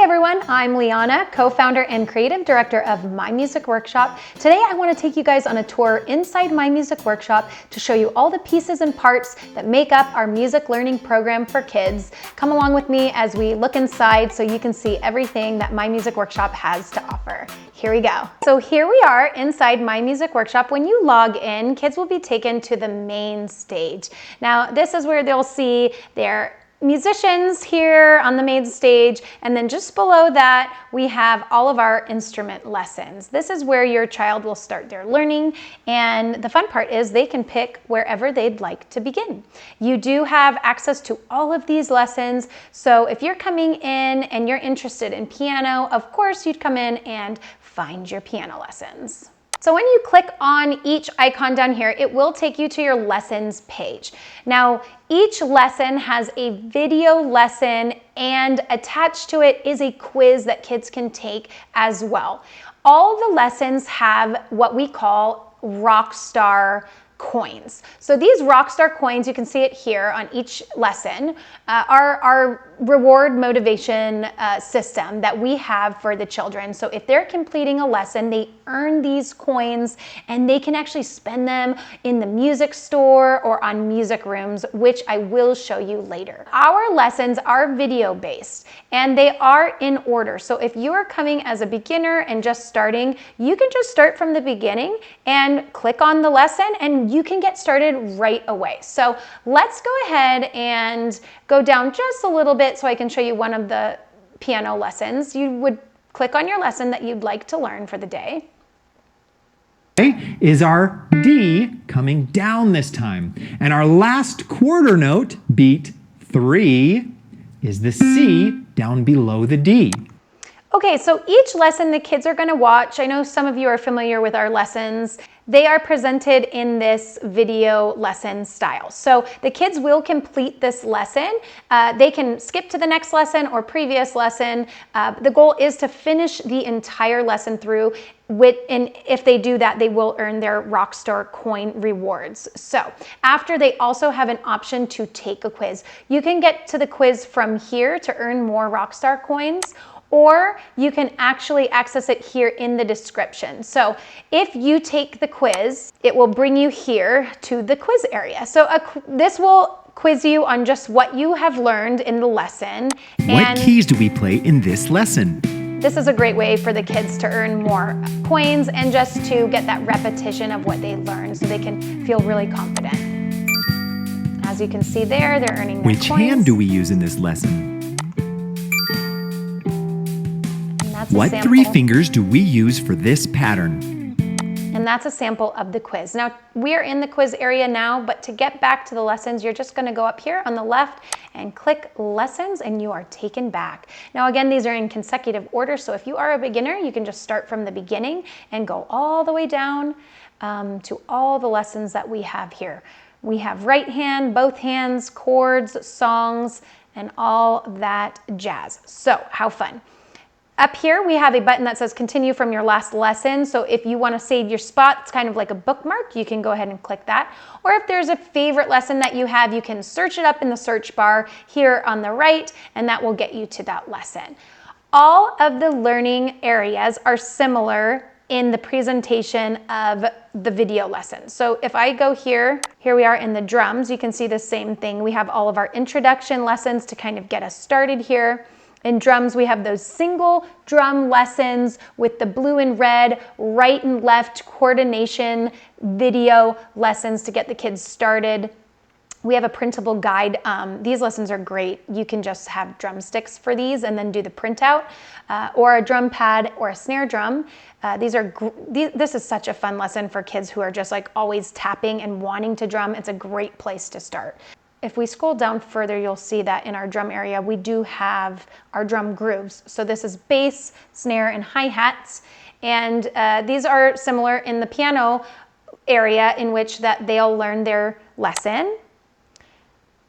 everyone, I'm Liana, co-founder and creative director of My Music Workshop. Today I want to take you guys on a tour inside My Music Workshop to show you all the pieces and parts that make up our music learning program for kids. Come along with me as we look inside so you can see everything that My Music Workshop has to offer. Here we go. So here we are inside My Music Workshop. When you log in, kids will be taken to the main stage. Now this is where they'll see their musicians here on the main stage, and then just below that we have all of our instrument lessons. This is where your child will start their learning, and the fun part is they can pick wherever they'd like to begin. You do have access to all of these lessons, so if you're coming in and you're interested in piano, of course you'd come in and find your piano lessons. So when you click on each icon down here, it will take you to your lessons page. Now, each lesson has a video lesson, and attached to it is a quiz that kids can take as well. All the lessons have what we call Rockstar Coins. So these Rockstar Coins, you can see it here on each lesson, are our reward motivation system that we have for the children. So if they're completing a lesson, they earn these coins and they can actually spend them in the music store or on music rooms, which I will show you later. Our lessons are video based and they are in order. So if you are coming as a beginner and just starting, you can just start from the beginning and click on the lesson and you can get started right away. So let's go ahead and go down just a little bit so I can show you one of the piano lessons. You would click on your lesson that you'd like to learn for the day. Is our D coming down this time. And our last quarter note, beat 3, is the C down below the D. Okay, so each lesson the kids are going to watch, I know some of you are familiar with our lessons, they are presented in this video lesson style. So the kids will complete this lesson. They can skip to the next lesson or previous lesson. The goal is to finish the entire lesson through, and if they do that, they will earn their Rockstar Coin rewards. So after, they also have an option to take a quiz. You can get to the quiz from here to earn more Rockstar Coins, or you can actually access it here in the description. So if you take the quiz, it will bring you here to the quiz area. So this will quiz you on just what you have learned in the lesson. What keys do we play in this lesson? This is a great way for the kids to earn more coins and just to get that repetition of what they learned so they can feel really confident. As you can see there, they're earning their Which coins. hand do we use in this lesson? What 3 fingers do we use for this pattern? And that's a sample of the quiz. Now, we are in the quiz area now, but to get back to the lessons, you're just gonna go up here on the left and click lessons and you are taken back. Now, again, these are in consecutive order, so if you are a beginner, you can just start from the beginning and go all the way down to all the lessons that we have here. We have right hand, both hands, chords, songs, and all that jazz. So, how fun. Up here, we have a button that says continue from your last lesson. So if you want to save your spot, it's kind of like a bookmark. You can go ahead and click that. Or if there's a favorite lesson that you have, you can search it up in the search bar here on the right, and that will get you to that lesson. All of the learning areas are similar in the presentation of the video lesson. So if I go here we are in the drums, you can see the same thing. We have all of our introduction lessons to kind of get us started here. In drums, we have those single drum lessons with the blue and red, right and left coordination video lessons to get the kids started. We have a printable guide. These lessons are great. You can just have drumsticks for these and then do the printout, or a drum pad or a snare drum. This is such a fun lesson for kids who are just like always tapping and wanting to drum. It's a great place to start. If we scroll down further, you'll see that in our drum area, we do have our drum grooves. So this is bass, snare, and hi-hats. And these are similar in the piano area in which that they'll learn their lesson.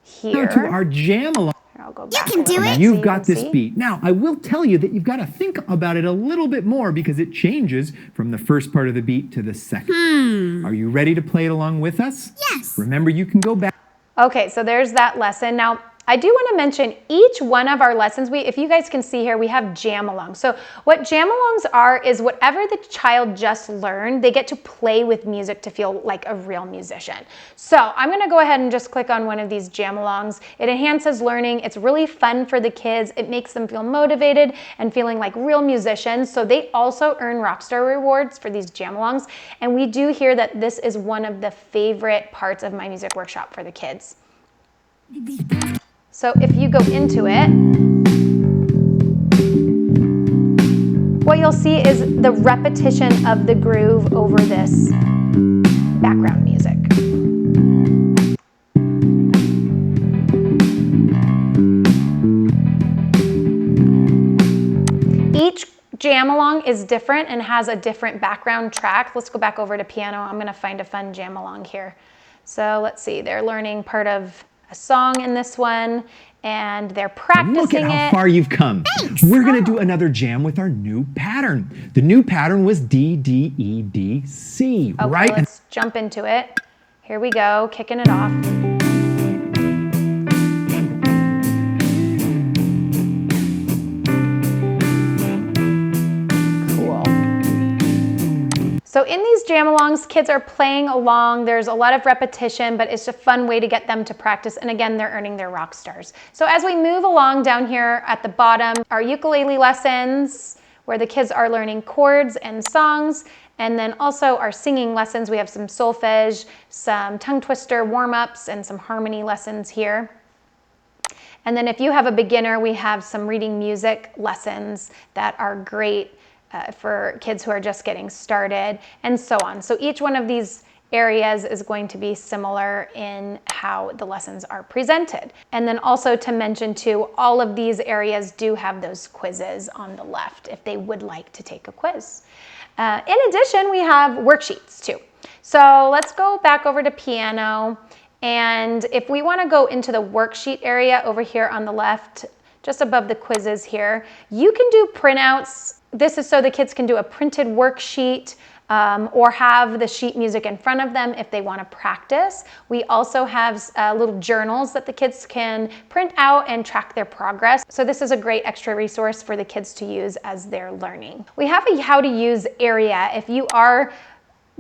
Here. To our jam along. I'll go back. You can do it. You've got this beat. Now, I will tell you that you've got to think about it a little bit more because it changes from the first part of the beat to the second. Are you ready to play it along with us? Yes. Remember, you can go back. Okay, so there's that lesson. Now, I do want to mention each one of our lessons, if you guys can see here, we have jam-alongs. So what jam-alongs are is whatever the child just learned, they get to play with music to feel like a real musician. So I'm going to go ahead and just click on one of these jam-alongs. It enhances learning. It's really fun for the kids. It makes them feel motivated and feeling like real musicians. So they also earn Rockstar rewards for these jam-alongs. And we do hear that this is one of the favorite parts of My Music Workshop for the kids. So if you go into it, what you'll see is the repetition of the groove over this background music. Each jam-along is different and has a different background track. Let's go back over to piano. I'm going to find a fun jam-along here. So let's see, they're learning part of a song in this one, and they're practicing it. Look at how far you've come. Thanks. We're gonna do another jam with our new pattern. The new pattern was D, D, E, D, C, okay, right? Let's jump into it. Here we go, kicking it off. So in these jam-alongs, kids are playing along. There's a lot of repetition, but it's a fun way to get them to practice. And again, they're earning their rock stars. So as we move along down here at the bottom, our ukulele lessons, where the kids are learning chords and songs, and then also our singing lessons. We have some solfege, some tongue twister warm-ups, and some harmony lessons here. And then if you have a beginner, we have some reading music lessons that are great for kids who are just getting started, and so on. So each one of these areas is going to be similar in how the lessons are presented. And then also to mention too, all of these areas do have those quizzes on the left if they would like to take a quiz. In addition, we have worksheets too. So let's go back over to piano. And if we want to go into the worksheet area over here on the left, just above the quizzes here, you can do printouts. This is so the kids can do a printed worksheet or have the sheet music in front of them if they want to practice. We also have little journals that the kids can print out and track their progress. So this is a great extra resource for the kids to use as they're learning. We have a how to use area. If you are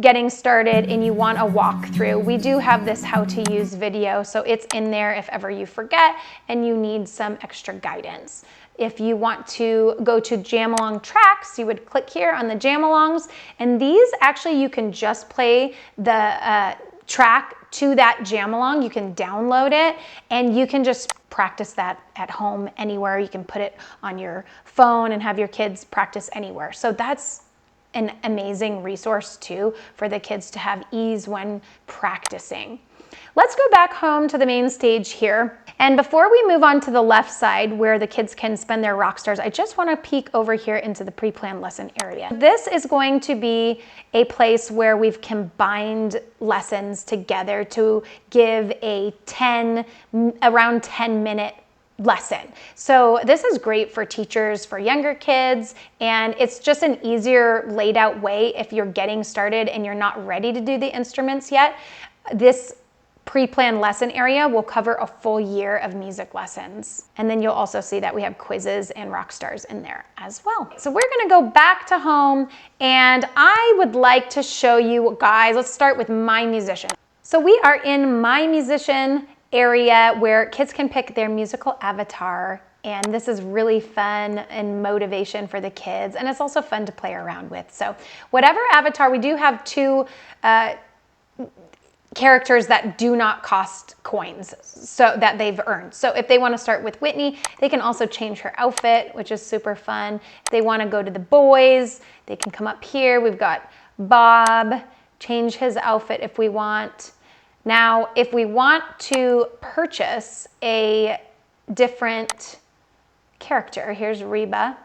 getting started and you want a walkthrough, we do have this how to use video. So it's in there if ever you forget and you need some extra guidance. If you want to go to jam-along tracks, you would click here on the jam-alongs, and these actually you can just play the track to that jam-along. You can download it and you can just practice that at home anywhere. You can put it on your phone and have your kids practice anywhere. So that's an amazing resource too for the kids to have ease when practicing. Let's go back home to the main stage here. And before we move on to the left side where the kids can spend their rock stars, I just want to peek over here into the pre-planned lesson area. This is going to be a place where we've combined lessons together to give a around 10-minute lesson. So this is great for teachers, for younger kids, and it's just an easier laid out way if you're getting started and you're not ready to do the instruments yet. This pre-planned lesson area will cover a full year of music lessons. And then you'll also see that we have quizzes and rock stars in there as well. So we're gonna go back to home, and I would like to show you guys, let's start with My Musician. So we are in My Musician area where kids can pick their musical avatar, and this is really fun and motivation for the kids, and it's also fun to play around with. So whatever avatar, we do have two characters that do not cost coins, so that they've earned. So if they want to start with Whitney, they can also change her outfit, which is super fun. If they want to go to the boys, they can come up here. We've got Bob, change his outfit if we want. Now, if we want to purchase a different character, here's Reba.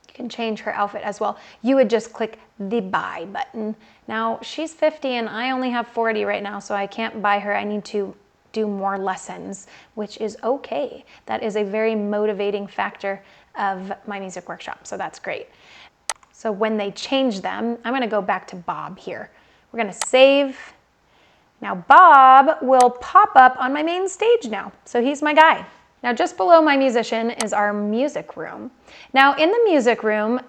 You can change her outfit as well. You would just click the buy button. Now, she's 50 and I only have 40 right now, so I can't buy her. I need to do more lessons, which is okay. That is a very motivating factor of My Music Workshop, so that's great. So when they change them, I'm gonna go back to Bob here. We're gonna save. Now Bob will pop up on my main stage now. So he's my guy. Now just below my musician is our music room. Now in the music room,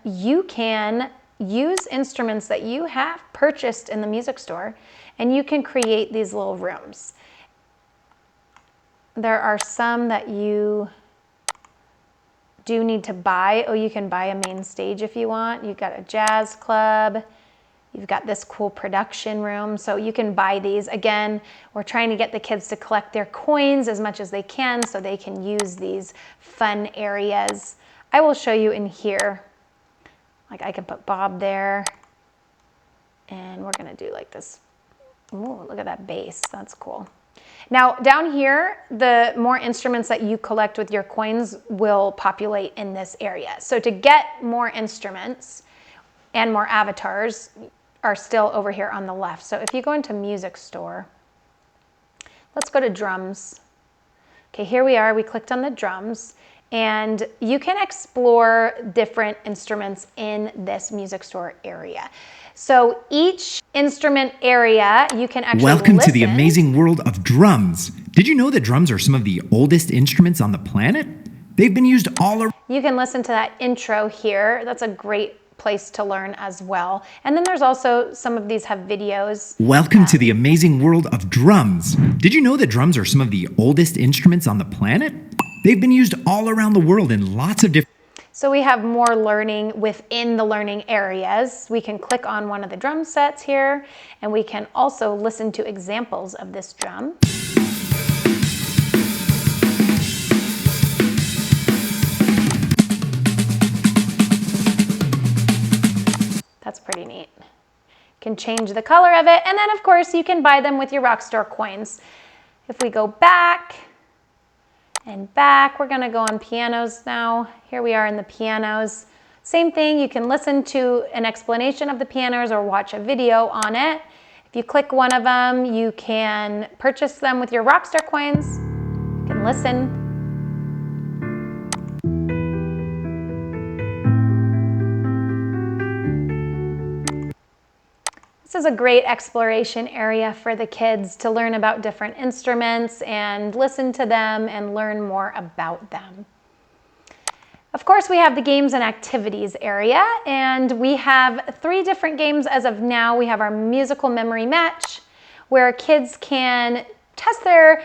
you can use instruments that you have purchased in the music store, and you can create these little rooms. There are some that you do need to buy. Oh, you can buy a main stage if you want. You've got a jazz club. You've got this cool production room, so you can buy these. Again, we're trying to get the kids to collect their coins as much as they can so they can use these fun areas. I will show you in here. Like I can put Bob there, and we're gonna do like this. Ooh, look at that bass, that's cool. Now down here, the more instruments that you collect with your coins will populate in this area. So to get more instruments and more avatars are still over here on the left. So if you go into music store, let's go to drums. Okay, here we are, we clicked on the drums, and you can explore different instruments in this music store area. So each instrument area, you can actually Welcome to the amazing world of drums. Did you know that drums are some of the oldest instruments on the planet? They've been used all around. You can listen to that intro here. That's a great place to learn as well. And then there's also some of these have videos. Welcome to the amazing world of drums. Did you know that drums are some of the oldest instruments on the planet? They've been used all around the world in lots of different. So we have more learning within the learning areas. We can click on one of the drum sets here, and we can also listen to examples of this drum. That's pretty neat. You can change the color of it, and then of course you can buy them with your Rockstar Coins. If we go back and back, we're gonna go on pianos now. Here we are in the pianos. Same thing, you can listen to an explanation of the pianos or watch a video on it. If you click one of them, you can purchase them with your Rockstar Coins. You can listen. This is a great exploration area for the kids to learn about different instruments and listen to them and learn more about them. Of course, we have the games and activities area, and we have 3 different games as of now. We have our musical memory match, where kids can test their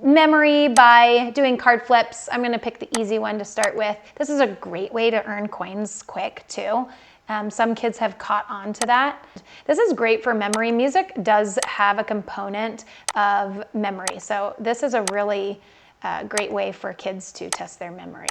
memory by doing card flips. I'm gonna pick the easy one to start with. This is a great way to earn coins quick too. Some kids have caught on to that. This is great for memory. Music does have a component of memory, so this is a really great way for kids to test their memory.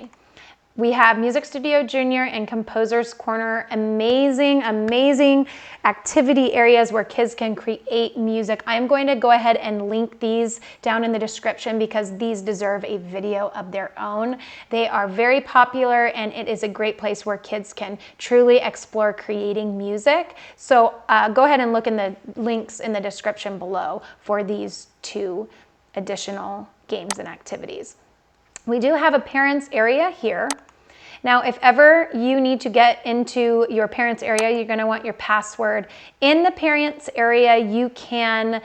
We have Music Studio Junior and Composer's Corner, amazing, amazing activity areas where kids can create music. I'm going to go ahead and link these down in the description because these deserve a video of their own. They are very popular, and it is a great place where kids can truly explore creating music. So go ahead and look in the links in the description below for these 2 additional games and activities. We do have a parents area here. Now, if ever you need to get into your parents area, you're going to want your password. In the parents area, you can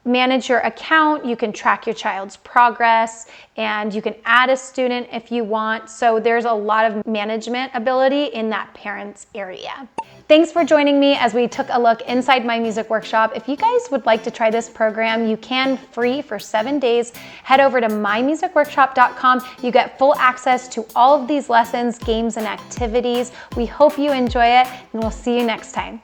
manage your account, you can track your child's progress, and you can add a student if you want. So there's a lot of management ability in that parents area. Thanks for joining me as we took a look inside My Music Workshop. If you guys would like to try this program, you can free for 7 days. Head over to mymusicworkshop.com. You get full access to all of these lessons, games, and activities. We hope you enjoy it, and we'll see you next time.